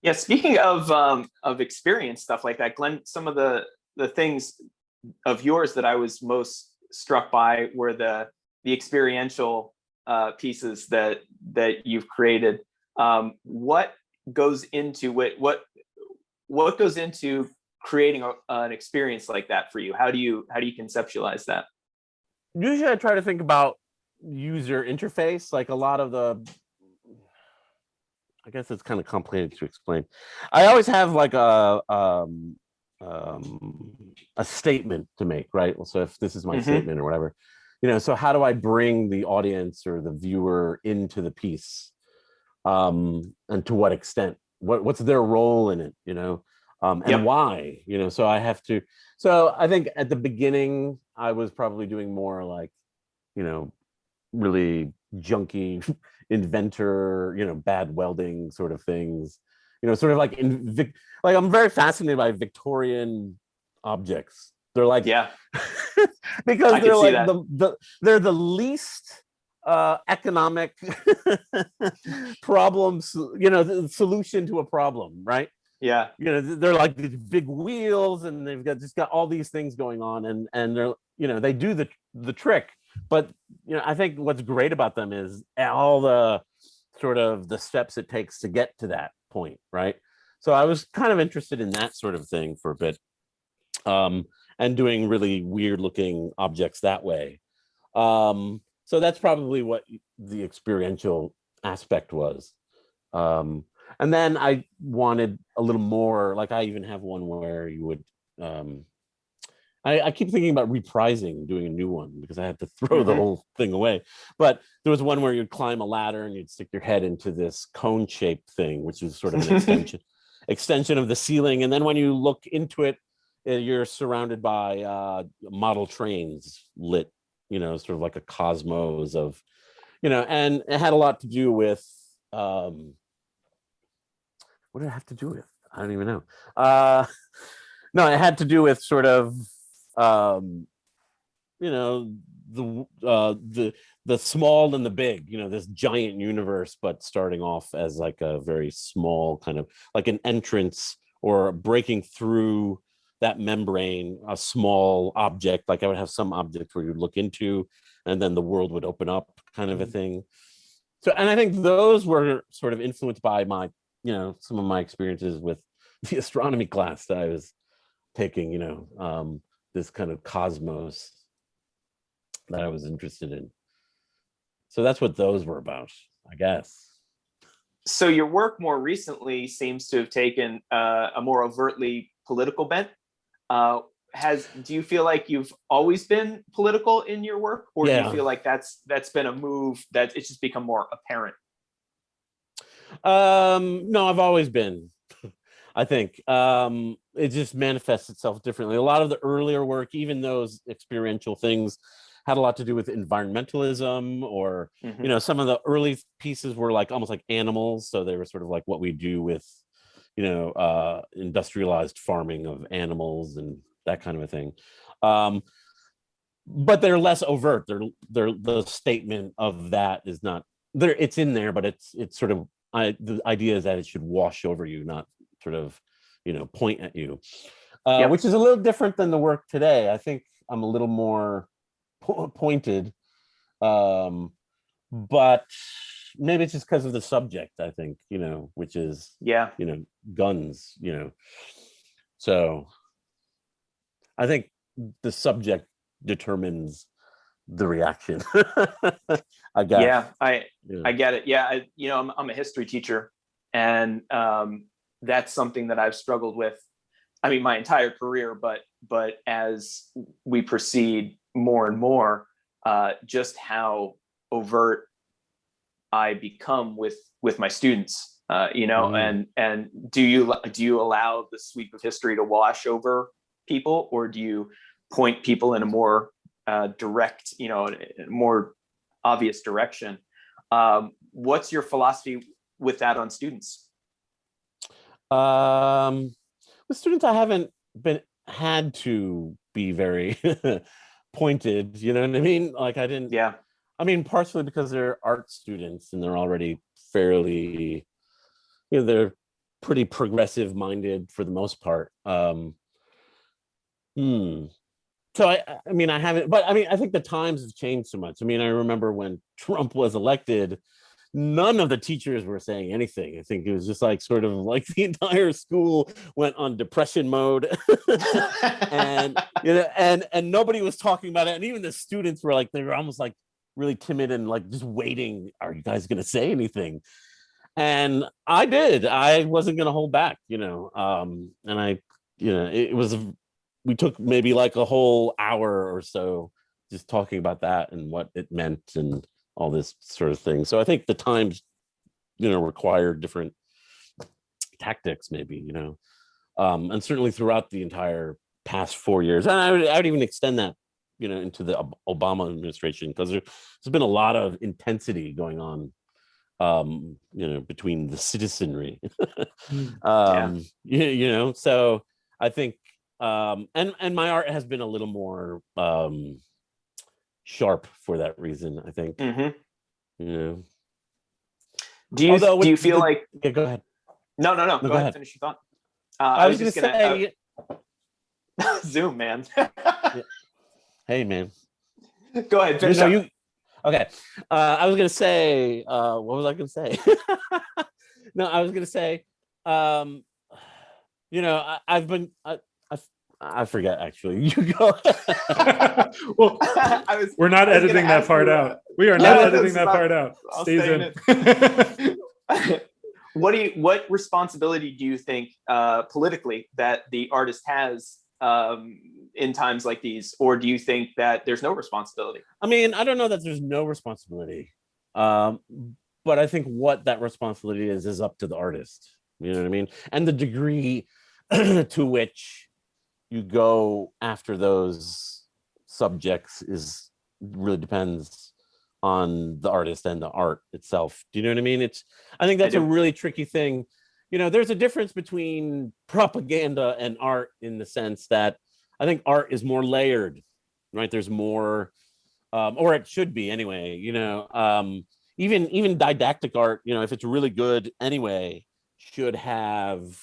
Yeah, speaking of experience stuff like that, Glenn, some of the things of yours that I was most struck by were the experiential pieces that you've created. What goes into it? What goes into creating an experience like that for you? How do you conceptualize that? Usually I try to think about user interface, like a lot of I guess it's kind of complicated to explain. I always have like a statement to make, right? So if this is my Mm-hmm. statement or whatever, so how do I bring the audience or the viewer into the piece? And to what extent? What's their role in it? And Yep. why? So I have to. So I think at the beginning I was probably doing more like, you know, really junky inventor, bad welding sort of things, sort of like like I'm very fascinated by Victorian objects. They're like Yeah, because I could they're see like that. they're the least economic problems, the solution to a problem, right? Yeah. They're like these big wheels and they've got all these things going on, and they're, they do the trick. But I think what's great about them is all the sort of the steps it takes to get to that point, right? So I was kind of interested in that sort of thing for a bit, and doing really weird looking objects that way. So that's probably what the experiential aspect was. um, and then I wanted a little more, like I even have one where you would, um, I keep thinking about reprising, doing a new one, because I had to throw the Mm-hmm. whole thing away. But there was one where you'd climb a ladder and you'd stick your head into this cone shaped thing, which is sort of an extension of the ceiling. And then when you look into it, you're surrounded by model trains lit, sort of like a cosmos of, and it had a lot to do with, what did it have to do with? I don't even know. No, it had to do with sort of, um, you know, the small and the big. This giant universe, but starting off as like a very small kind of like an entrance or breaking through that membrane, a small object. Like I would have some object where you'd look into, and then the world would open up, kind of a thing. So, and I think those were sort of influenced by my, some of my experiences with the astronomy class that I was taking, this kind of cosmos that I was interested in. So that's what those were about, I guess. So your work more recently seems to have taken a more overtly political bent. Uh, do you feel like you've always been political in your work, or do you Yeah. feel like that's been a move that it's just become more apparent? No, I've always been. I think it just manifests itself differently. A lot of the earlier work, even those experiential things, had a lot to do with environmentalism, or Mm-hmm. some of the early pieces were like almost like animals, so they were sort of like what we do with, industrialized farming of animals and that kind of a thing. Um, but they're less overt. They're the statement of that is not there. It's in there, but it's sort of, the idea is that it should wash over you, not sort of, point at you, Yep. which is a little different than the work today. I think I'm a little more pointed, um, but maybe it's just because of the subject. I think, which is, Yeah. guns. So I think the subject determines the reaction. I guess. Yeah. I Yeah. I get it. Yeah. I'm a history teacher, and that's something that I've struggled with. I mean, my entire career, but as we proceed more and more, just how overt I become with my students. Mm. And do you allow the sweep of history to wash over people, or do you point people in a more direct, more obvious direction? What's your philosophy with that on students? Um, with students, I haven't been had to be very pointed. You know what I mean? Like I didn't. Yeah. I mean, partially because they're art students and they're already fairly, they're pretty progressive minded for the most part. Hmm. So I mean, I haven't, but I mean, I think the times have changed so much. I mean, I remember when Trump was elected, none of the teachers were saying anything. I think it was just like sort of like the entire school went on depression mode, and and nobody was talking about it. And even the students were like, they were almost like really timid and like just waiting. Are you guys going to say anything? And I did. I wasn't going to hold back, and it was, we took maybe like a whole hour or so just talking about that and what it meant and all this sort of thing. So I think the times, required different tactics, maybe, and certainly throughout the entire past 4 years. And I would even extend that, into the Obama administration, because there's been a lot of intensity going on, between the citizenry. So I think, and my art has been a little more sharp for that reason, I think. Do you feel like? Yeah, go ahead. No. Go ahead. Finish your thought. I was just gonna say, Zoom, man. Hey, man. Go ahead. Finish up. Okay. I was gonna say, what was I gonna say? No, I was gonna say, I forget, actually. You go. Well, we're not editing that part out. We are not editing that part out. Stays in. What responsibility do you think politically that the artist has in times like these, or do you think that there's no responsibility? I mean, I don't know that there's no responsibility, but I think what that responsibility is up to the artist. You know what I mean? And the degree to which you go after those subjects really depends on the artist and the art itself. Do you know what I mean? I think that's a really tricky thing. There's a difference between propaganda and art, in the sense that I think art is more layered, right? There's more, or it should be anyway, even didactic art, if it's really good anyway, should have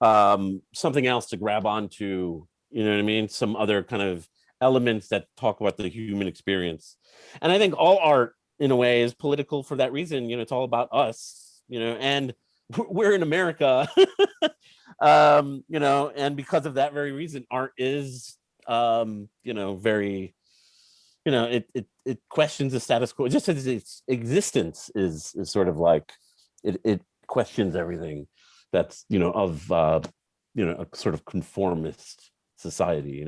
something else to grab onto, you know what I mean? Some other kind of elements that talk about the human experience. And I think all art, in a way, is political for that reason. It's all about us, and we're in America, and because of that very reason, art is, very, it questions the status quo. Just as its existence is sort of like, it questions everything that's, of, a sort of conformist society,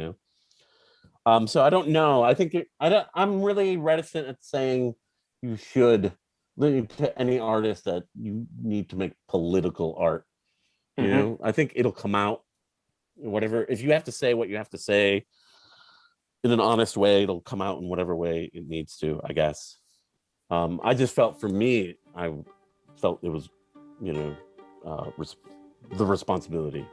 So I don't know. I think I'm really reticent at saying you should, to any artist, that you need to make political art. I think it'll come out, whatever. If you have to say what you have to say in an honest way, it'll come out in whatever way it needs to, I guess. I just felt, for me, I felt it was, the responsibility